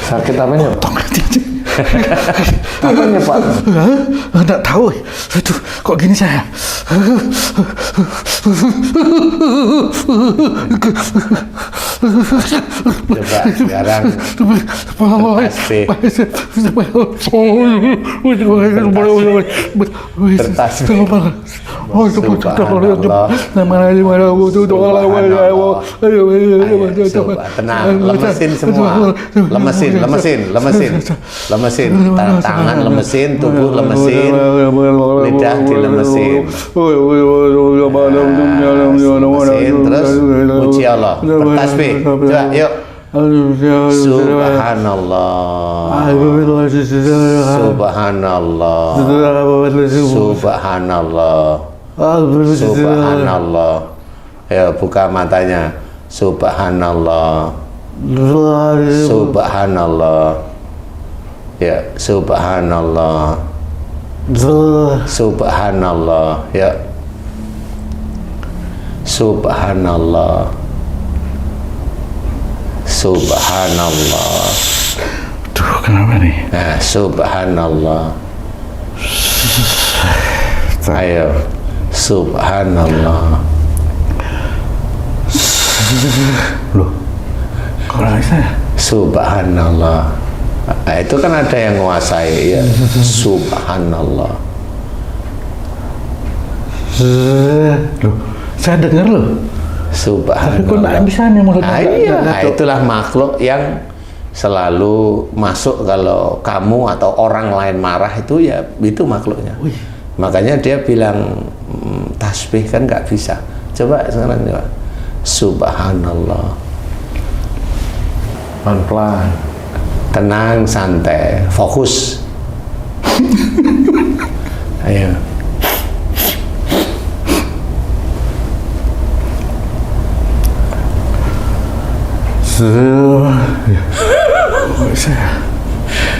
Sakit apanya, Pak? Apanya, Pak? Nggak tahu. Aduh, kok gini saya? Coba sekarang bertasbih. Coba tenang, lemesin semua, lemesin, tangan lemesin, tubuh lemesin, lidah dilemesin, lemesin, terus puji Allah, bertasbih, coba yuk. Subhanallah, Subhanallah, Subhanallah, Subhanallah. Ya, buka matanya. Subhanallah, Subhanallah. Ya, Subhanallah, Subhanallah. Ya, Subhanallah, Subhanallah. Duh, kenapa nih? Nah, Subhanallah. Ayo, Subhanallah. Loh, kok bisa ya? Subhanallah. Nah, itu kan ada yang menguasai ya. Subhanallah. Loh, saya dengar loh. Subhanallah. Tapi kok nggak bisa nih mulut? Iya, itulah makhluk yang selalu masuk kalau kamu atau orang lain marah itu ya itu makhluknya. Wih. Makanya dia bilang tasbih kan nggak bisa. Coba sekarang coba. Subhanallah. Pelan-pelan. Tenang, santai, fokus. Ayo.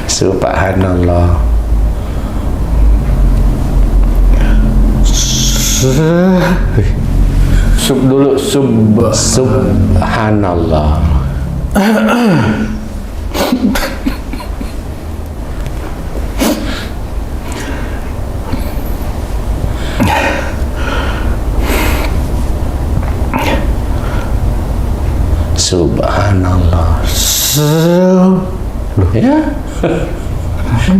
Subhanallah. Sub dulu, Subhanallah. Subhanallah. Loh ya?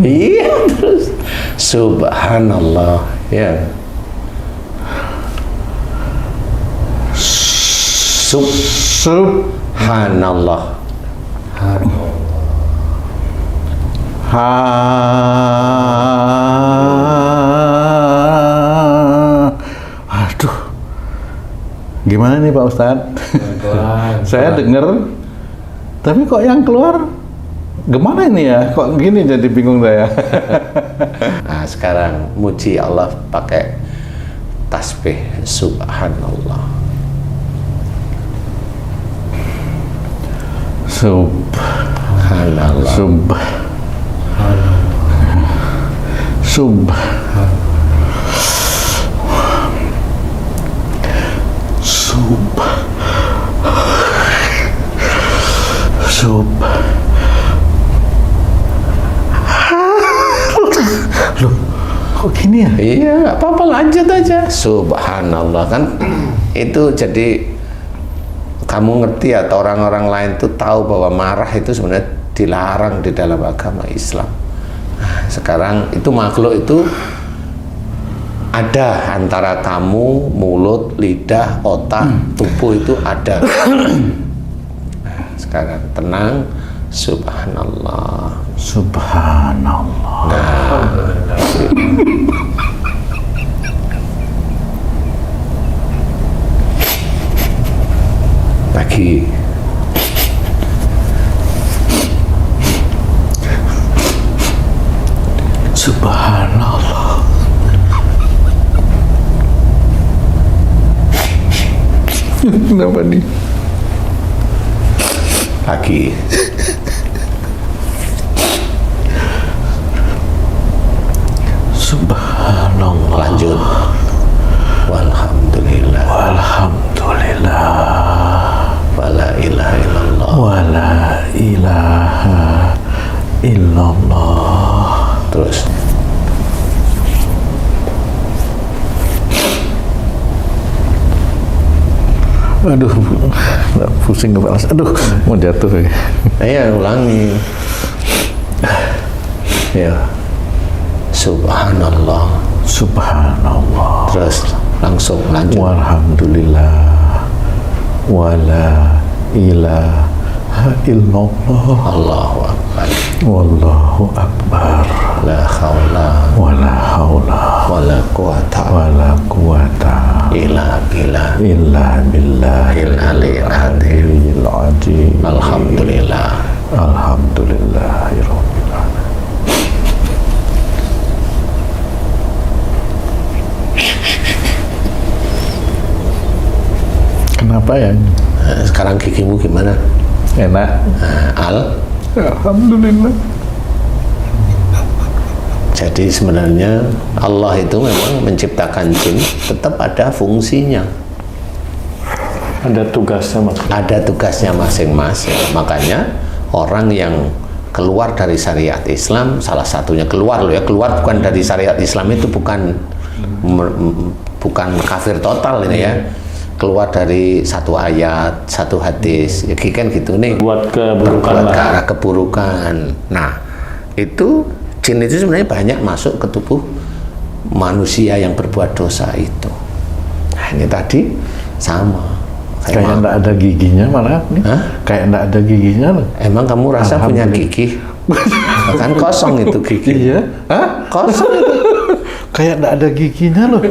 Iya terus. Subhanallah ya. Subhanallah. Aduh, gimana nih Pak Ustadz? Saya dengar, tapi kok yang keluar gimana ini ya? Kok gini jadi bingung saya. Nah sekarang muji Allah pakai tasbih Subhanallah. Subhanallah. Loh, kok gini ya? Iya, nggak apa-apa, lanjut aja. Subhanallah kan itu jadi kamu ngerti atau orang-orang lain tuh tahu bahwa marah itu sebenarnya dilarang di dalam agama Islam. Nah, sekarang itu makhluk itu ada antara kamu, mulut, lidah, otak, tubuh itu ada. Nah, sekarang tenang, Subhanallah. Subhanallah. Nah, lagi. Subhanallah. Kenapa nih? Lagi. Subhanallah. Lanjut. Walhamdulillah. Walhamdulillah. Subhanallah. Terus Aduh, pusing kepala. Aduh, mau jatuh ya. Iya, ulangi. Ya. Subhanallah. Subhanallah. Terus langsung lanjut. Walhamdulillah. Wala ilaha illallah. Allahu Akbar. Wallahu akbar. La haula Wala haula wala quwata wala quwata illa billah. illa billahil Aliyil azim. azim. Alhamdulillah. Alhamdulillahirabbil alamin. Kenapa ya? Nah, sekarang gigimu gimana? Enak. Alhamdulillah. Jadi sebenarnya Allah itu memang menciptakan jin, tetap ada fungsinya. Ada tugasnya maksudnya. Ada tugasnya masing-masing. Makanya orang yang keluar dari syariat Islam, salah satunya keluar loh ya, keluar bukan dari syariat Islam itu bukan kafir total ini ya. Keluar dari satu ayat, satu hadis, ya kan gitu nih. Buat keburukan Berbuat ke lah. arah keburukan. Nah, itu jin itu sebenarnya banyak masuk ke tubuh manusia yang berbuat dosa itu. Nah, ini tadi sama. Kayak enggak ada giginya malah nih. Hah? Kayak enggak ada giginya loh. Emang kamu rasa punya Alhamdulillah. gigi? Kan kosong itu gigi. Iya. Hah? Kosong itu. Kayak enggak ada giginya loh.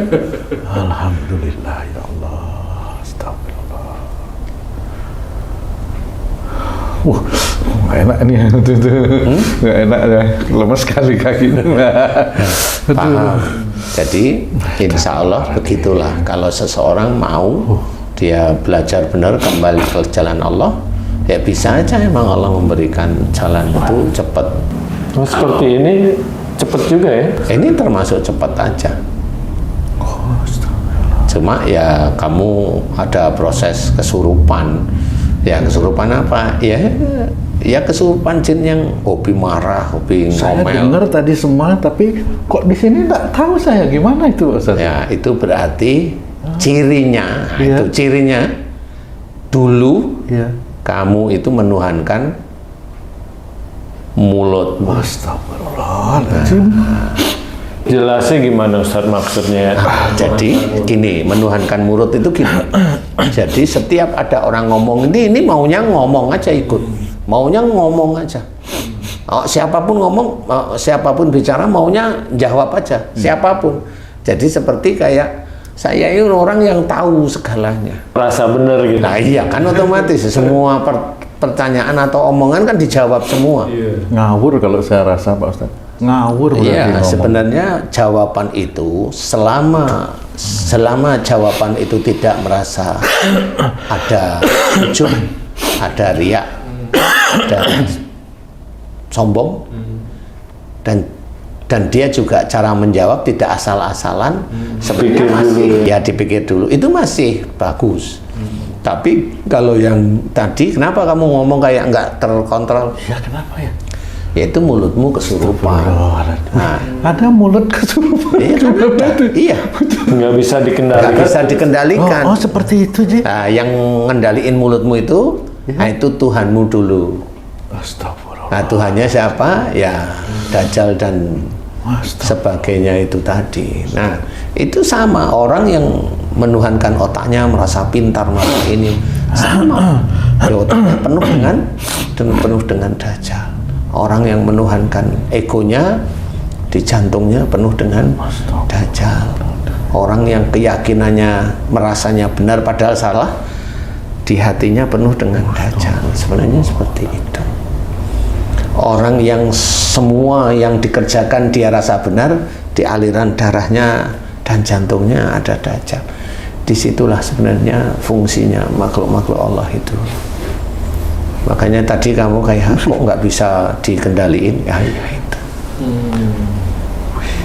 Alhamdulillah ya Allah. Astagfirullah. Wah, nggak enak nih itu. Nggak enak ya. Lemes sekali kakinya. Paham. Jadi insya Allah begitulah. Kalau seseorang mau dia belajar benar kembali ke jalan Allah, ya bisa aja emang Allah memberikan jalan itu cepat. Oh, seperti ini cepet juga ya. Ini termasuk cepat aja. Cuma ya kamu ada proses kesurupan. Ya kesurupan apa? Ya kesurupan jin yang hobi marah, hobi Saya ngomel. dengar tadi semua, tapi kok di sini nggak tahu saya gimana itu, Ustaz. Ya itu berarti cirinya, Iya. itu cirinya dulu Iya. kamu itu menuhankan mulutmu. Astagfirullahaladzim. Jelasnya gimana Ustaz maksudnya? Jadi gini, menuhankan mulut itu gini. Jadi setiap ada orang ngomong ini maunya ngomong aja ikut, maunya ngomong aja. Oh, siapapun ngomong, siapapun bicara maunya jawab aja, siapapun. Jadi seperti kayak saya ini orang yang tahu segalanya. Rasa bener gitu. Nah iya kan otomatis semua pertanyaan atau omongan kan dijawab semua. Ngawur kalau saya rasa, Pak Ustaz. Ngawur berarti Iya, ngomong. sebenarnya jawaban itu selama jawaban itu tidak merasa ada ujub, ada riak, ada sombong, dan dia juga cara menjawab tidak asal-asalan, sebenarnya Pikir masih dulu. ya dipikir dulu, itu masih bagus. Tapi kalau yang tadi, kenapa kamu ngomong kayak nggak terkontrol? Ya kenapa ya? Yaitu mulutmu kesurupan. Nah, Ada mulut kesurupan. iya kan ada. Iya. Nggak bisa Nggak dikendalikan. bisa dikendalikan. Oh, seperti itu, Ji. Nah, yang ngendaliin mulutmu itu, nah itu Tuhanmu dulu. Astagfirullah. Nah, Tuhannya siapa? Ya, Dajjal dan sebagainya itu tadi. Nah, itu sama orang yang menuhankan otaknya, merasa pintar, merasa ini sama. Ya, otaknya penuh dengan Dajjal. Orang yang menuhankan egonya di jantungnya penuh dengan Dajjal. Orang yang keyakinannya merasanya benar padahal salah, di hatinya penuh dengan Dajjal. Sebenarnya seperti itu. Orang yang semua yang dikerjakan dia rasa benar, di aliran darahnya dan jantungnya ada Dajjal. Disitulah sebenarnya fungsinya makhluk-makhluk Allah itu. Makanya tadi kamu kayak kok nggak bisa dikendaliin, ya itu.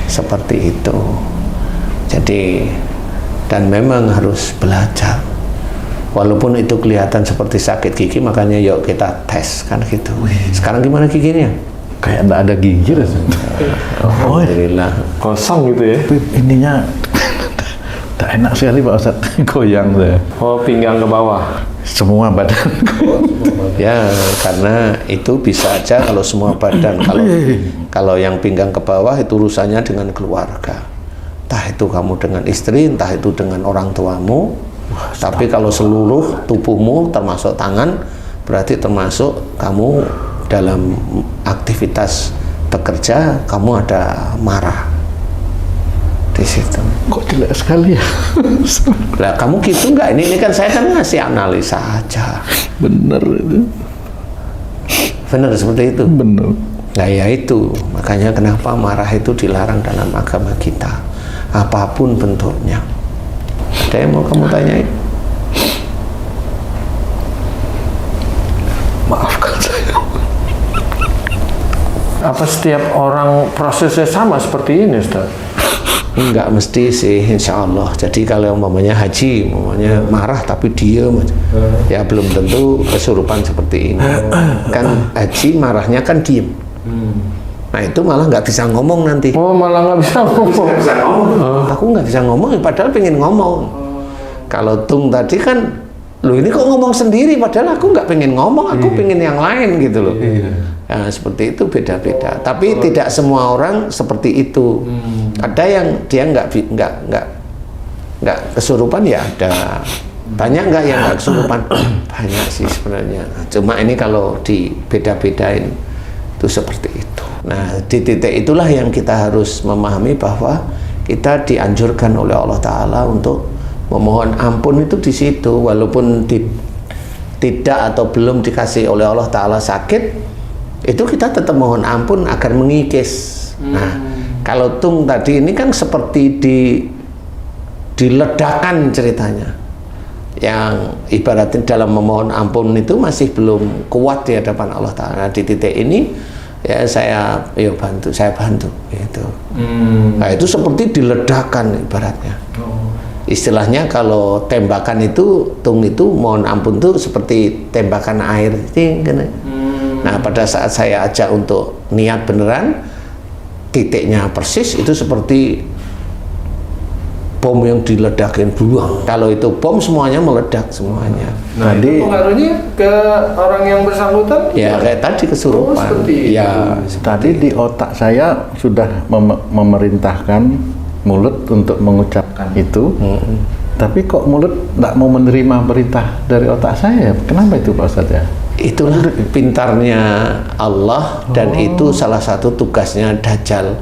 Seperti itu. Jadi dan memang harus belajar. Walaupun itu kelihatan seperti sakit gigi, makanya yuk kita tes kan gitu. Sekarang gimana giginya? kayak enggak ada gigi rasanya. Oh, Alhamdulillah. Kosong gitu ya. tapi ininya tak enak sekali Pak Ustadz. Goyang saya. Oh, pinggang ke bawah. Semua badan. Ya, karena itu bisa aja kalau semua badan. Kalau yang pinggang ke bawah itu urusannya dengan keluarga. Entah itu kamu dengan istri, entah itu dengan orang tuamu. Tapi kalau seluruh tubuhmu termasuk tangan, berarti termasuk kamu dalam aktivitas bekerja, kamu ada marah di situ. Kok jelek sekali ya? Lah kamu gitu nggak? Ini kan saya kan ngasih analisa aja. Bener itu. Benar seperti itu. Bener. Nah ya itu, makanya kenapa marah itu dilarang dalam agama kita, apapun bentuknya. Ada yang mau kamu tanyain? Maafkan saya. Apa setiap orang prosesnya sama seperti ini, Ustaz? Enggak mesti sih, insya Allah. Jadi kalau umpamanya haji, umpamanya marah tapi diem aja. Ya belum tentu kesurupan seperti ini. Kan haji marahnya kan diem. Nah itu malah nggak bisa ngomong nanti. Oh, malah nggak bisa ngomong. Aku nggak bisa ngomong, padahal pengen ngomong. Kalau Tung tadi kan, loh ini kok ngomong sendiri, padahal aku nggak pengen ngomong, aku pengen yang lain gitu loh. Nah, seperti itu beda-beda. Tapi tidak semua orang seperti itu. Ada yang dia nggak kesurupan ya ada. Banyak nggak yang nggak kesurupan? Banyak sih sebenarnya. Cuma ini kalau dibeda-bedain itu seperti itu. Nah di titik itulah yang kita harus memahami bahwa kita dianjurkan oleh Allah Ta'ala untuk memohon ampun itu di situ, walaupun tidak atau belum dikasih oleh Allah Ta'ala sakit, itu kita tetap mohon ampun agar mengikis. Nah kalau Tung tadi ini kan seperti diledakan ceritanya, yang ibaratnya dalam memohon ampun itu masih belum kuat di hadapan Allah Ta'ala. Nah, di titik ini ya saya bantu gitu. Nah itu seperti diledakan ibaratnya. Istilahnya kalau tembakan itu, Tung itu mohon ampun tuh seperti tembakan air. Nah pada saat saya ajak untuk niat beneran, titiknya persis itu seperti bom yang diledakin buang. Kalau itu bom semuanya meledak semuanya. Nah, Tadi- itu pengaruhnya ke orang yang bersangkutan? Ya kayak tadi kesurupan. seperti Ya Tadi di otak saya sudah memerintahkan mulut untuk mengucapkan itu, tapi kok mulut tidak mau menerima perintah dari otak saya? Kenapa itu Pak Ustadz ya? itulah pintarnya Allah, dan itu salah satu tugasnya Dajjal.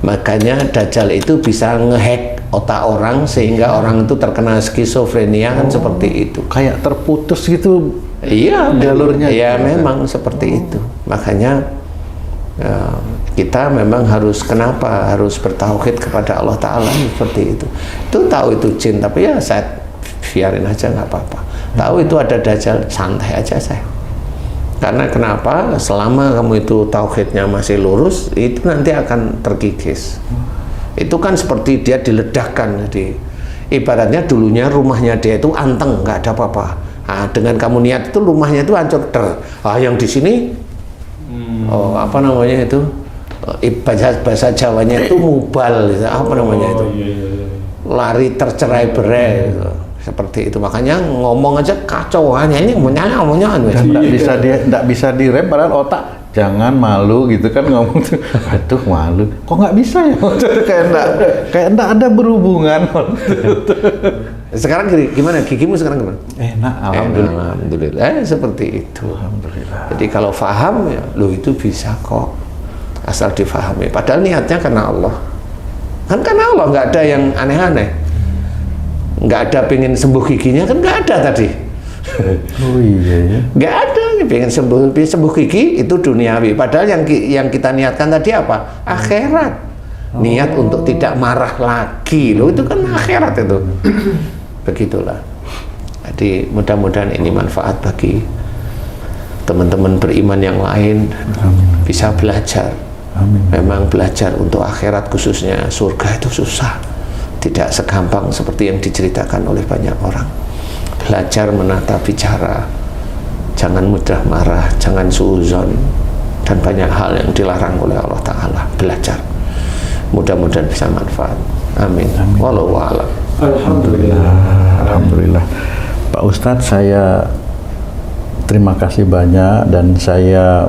Makanya Dajjal itu bisa ngehack otak orang sehingga orang itu terkena skizofrenia kan seperti itu. Kayak terputus gitu. Iya, jalurnya. ya memang seperti itu. Makanya kita memang harus bertauhid kepada Allah Ta'ala seperti itu. Itu tahu itu jin, tapi ya saya biarin aja nggak apa-apa. Tahu itu ada Dajjal, santai aja saya. Karena kenapa? Selama kamu itu tauhidnya masih lurus, itu nanti akan terkikis. Itu kan seperti dia diledakkan. Jadi ibaratnya dulunya rumahnya dia itu anteng, nggak ada apa-apa. Nah, dengan kamu niat itu rumahnya itu hancur ter. Yang di sini, apa namanya itu? Bahasa Jawanya itu mubal, gitu. Apa namanya itu? Lari tercerai-berai. Gitu. Seperti itu, makanya ngomong aja kacau, hanya ini ngomongnya Dan tidak bisa direm, padahal otak jangan malu gitu kan ngomong tuh. Aduh malu, kok nggak bisa ya? kayak enggak ada berhubungan. Sekarang gimana? Gigimu sekarang gimana? Enak, alhamdulillah. Alhamdulillah. Seperti itu. Alhamdulillah. Jadi kalau paham ya, lo itu bisa kok, asal difahami. Padahal niatnya karena Allah. Kan karena Allah, nggak ada yang aneh-aneh. Nggak ada pengen sembuh giginya, kan nggak ada tadi. Oh iya ya. Nggak ada pengen sembuh gigi, itu duniawi. Padahal yang kita niatkan tadi apa? Akhirat. Niat untuk tidak marah lagi, loh itu kan akhirat itu. Begitulah. Jadi mudah-mudahan ini manfaat bagi teman-teman beriman yang lain. Bisa belajar. Memang belajar untuk akhirat, khususnya surga itu susah. Tidak segampang seperti yang diceritakan oleh banyak orang. Belajar menata bicara, jangan mudah marah, jangan suuzon, dan banyak hal yang dilarang oleh Allah Ta'ala. Belajar, mudah-mudahan bisa manfaat. Amin. Wallahu a'lam. Alhamdulillah. Pak Ustadz, saya terima kasih banyak, dan saya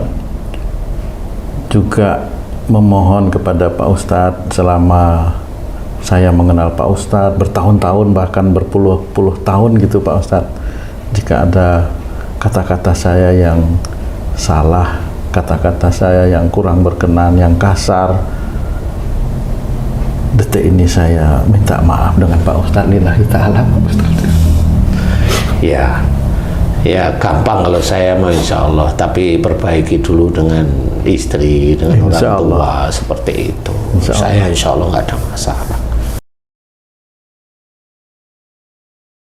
juga memohon kepada Pak Ustadz, selama saya mengenal Pak Ustadz bertahun-tahun, bahkan berpuluh-puluh tahun gitu Pak Ustadz, jika ada kata-kata saya yang salah, kata-kata saya yang kurang berkenan, yang kasar, detik ini saya minta maaf dengan Pak Ustadz. Lillahi ta'ala Pak Ustadz. Ya gampang kalau saya mau, insya Allah, tapi perbaiki dulu dengan istri, dengan orang tua, seperti itu. Saya insya Allah nggak ada masalah.